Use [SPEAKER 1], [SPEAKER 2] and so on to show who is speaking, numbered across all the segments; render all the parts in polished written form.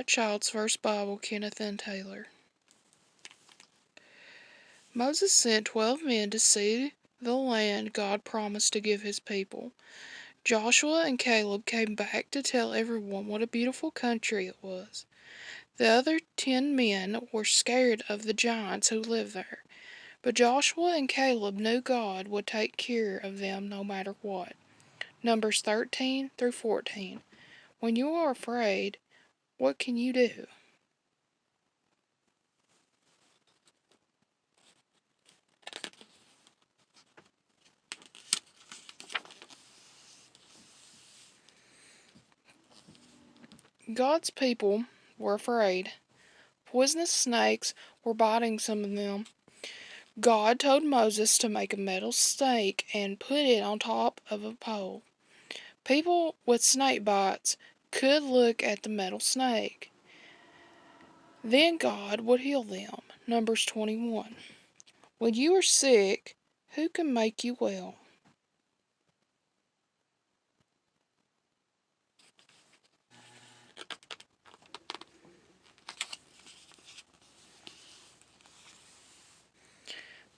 [SPEAKER 1] A Child's First Bible, Kenneth N. Taylor. Moses sent 12 men to see the land God promised to give his people. Joshua and Caleb came back to tell everyone what a beautiful country it was. The other 10 men were scared of the giants who lived there, but Joshua and Caleb knew God would take care of them no matter what. Numbers 13 through 14. When you are afraid, what can you do? God's people were afraid. Poisonous snakes were biting some of them. God told Moses to make a metal snake and put it on top of a pole. People with snake bites could look at the metal snake. Then God would heal them. Numbers 21. When you are sick, who can make you well?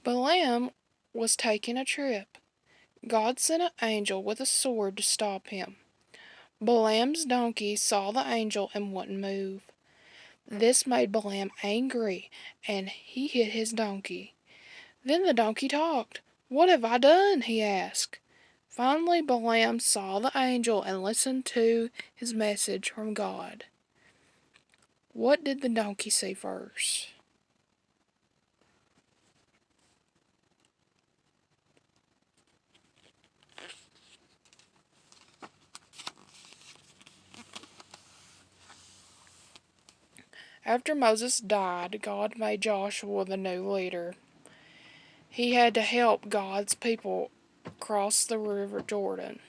[SPEAKER 1] Balaam was taking a trip. God sent an angel with a sword to stop him. Balaam's donkey saw the angel and wouldn't move. This made Balaam angry, and he hit his donkey. Then the donkey talked. "What have I done?" he asked. Finally, Balaam saw the angel and listened to his message from God. What did the donkey see first? After Moses died, God made Joshua the new leader. He had to help God's people cross the river Jordan.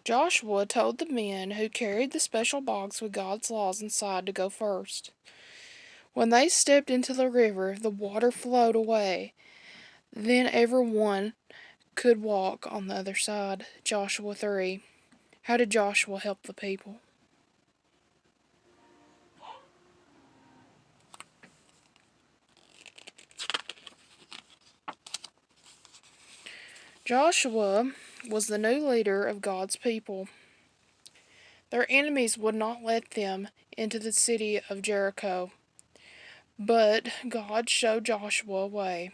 [SPEAKER 1] Joshua told the men who carried the special box with God's laws inside to go first. When they stepped into the river, the water flowed away. Then everyone could walk on the other side. Joshua 3. How did Joshua help the people? Joshua was the new leader of God's people. Their enemies would not let them into the city of Jericho, but God showed Joshua a way.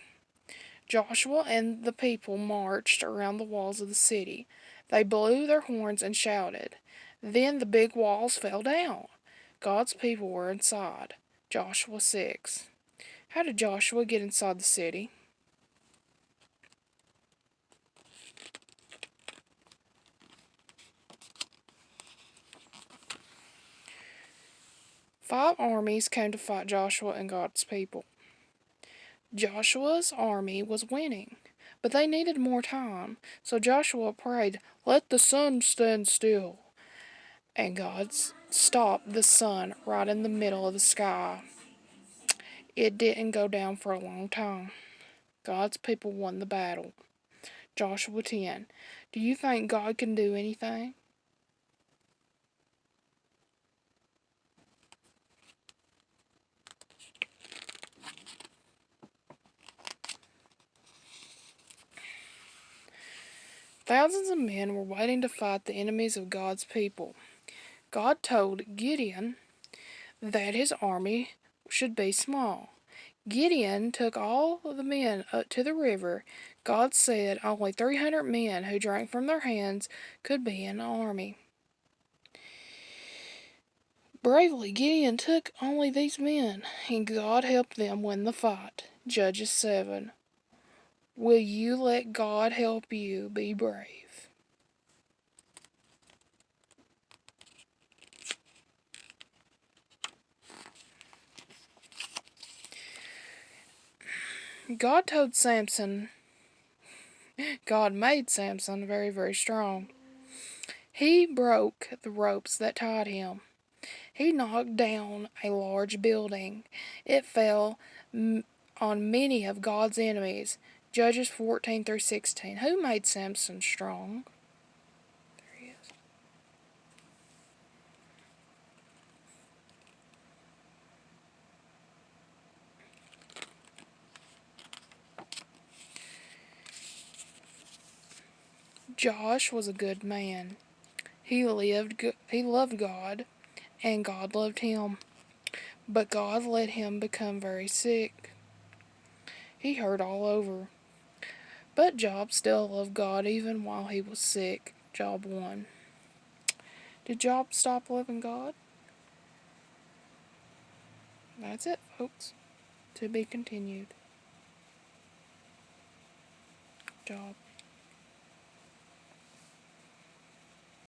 [SPEAKER 1] Joshua and the people marched around the walls of the city. They blew their horns and shouted. Then the big walls fell down. God's people were inside. Joshua 6. How did Joshua get inside the city? Five armies came to fight Joshua and God's people. Joshua's army was winning, but they needed more time, so Joshua prayed, "Let the sun stand still." And God stopped the sun right in the middle of the sky. It didn't go down for a long time. God's people won the battle. Joshua 10. Do you think God can do anything? Thousands of men were waiting to fight the enemies of God's people. God told Gideon that his army should be small. Gideon took all of the men up to the river. God said only 300 men who drank from their hands could be in the army. Bravely, Gideon took only these men, and God helped them win the fight. Judges 7. Will you let God help you be brave? God told Samson, God made Samson very, very strong. He broke the ropes that tied him. He knocked down a large building. It fell on many of God's enemies. Judges 14 through 16. Who made Samson strong? There he is. Josh was a good man. He loved God, and God loved him. But God let him become very sick. He hurt all over. But Job still loved God even while he was sick. Job 1. Did Job stop loving God? That's it, folks. To be continued. Job.